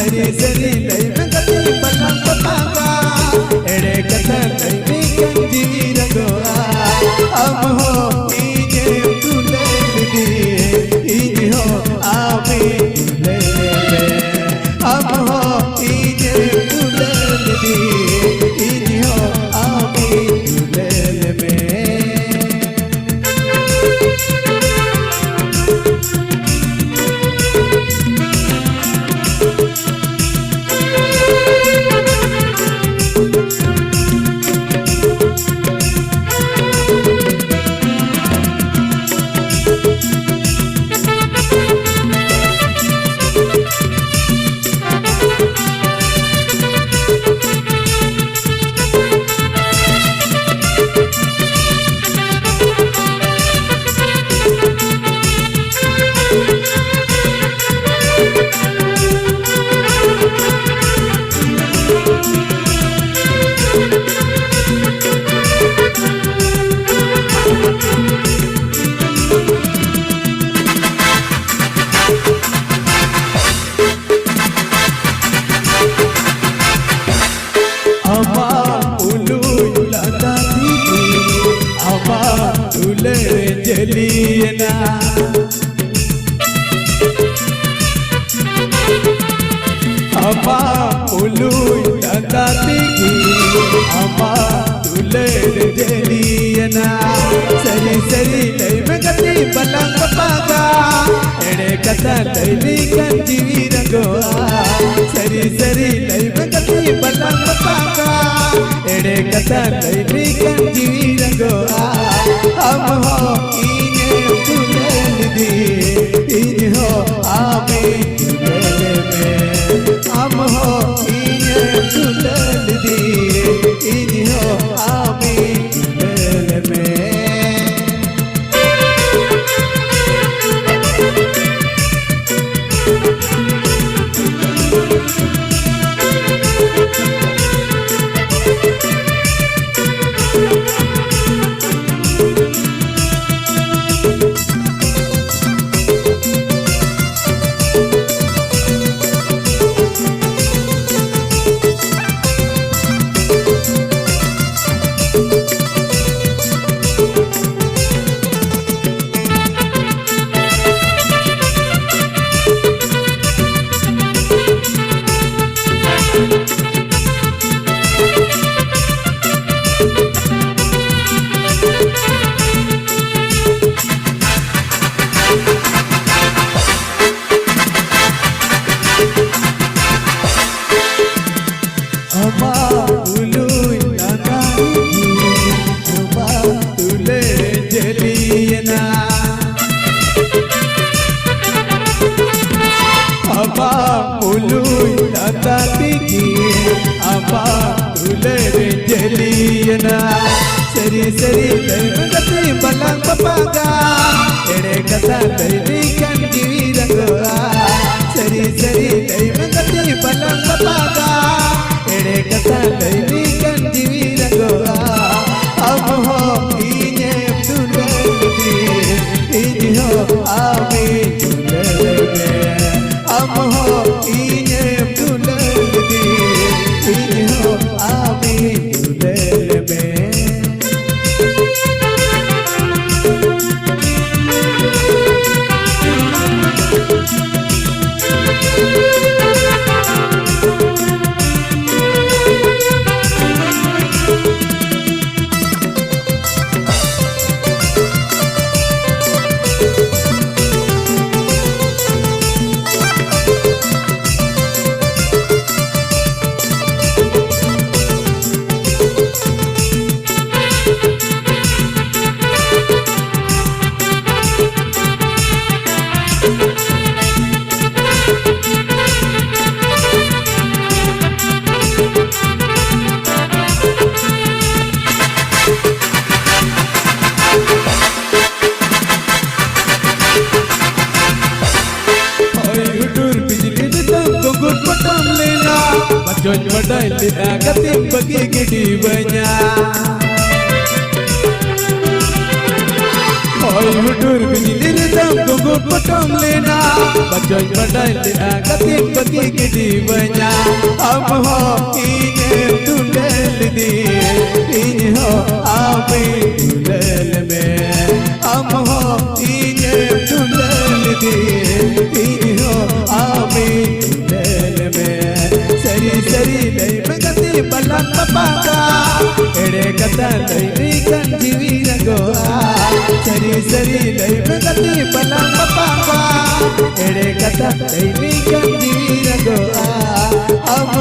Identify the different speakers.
Speaker 1: सरी सरी लई में गति पलंग पागा एड़े कथा लई में कंजी रंगोआ अब हो इने तुले दिए इने हो आवे तुले अब हो इने तुले दिए इने हो आवे तुले में जलियना अम्मा उलू दादी की अम्मा तुले जलियना सरी सरी लई में गति पलंग पागा एड़े कथा लई कंजी रंगोआ सरी सरी लई में गति पलंग पागा एड़े कथा लई कंजी रंगोआ अब हो इने तुले दिए इने हो आवे तुले में अब हो इने तुले दिए इने हो आवे तुले में अम्मा उलू दादी की अम्मा तुले जलियना सरी सरी लई में गति पलंग पागा एड़े कथा लई कंजी रंगोआ सरी सरी लई में गति पलंग पागा एड़े कथा लई कंजी रंगोआ अब हो इने तुले दिए इने हो आवे तुले अब हो इने तुले दिए इने हो आवे तुले में Joj badai lida katim bagi gidi banyak. Oi hudur bijilir dam gugur potong lena bajoy badai lea gatin bagi gidi banyak amho inye tulel di inye ho abe tulel me amho inye tulel di inye ho abe tulel me sari sari lei megati balam papaka ere kata lei kan jiwi ragoa sari sari lei megati balam papaka ere kata lei kan jiwi ragoa am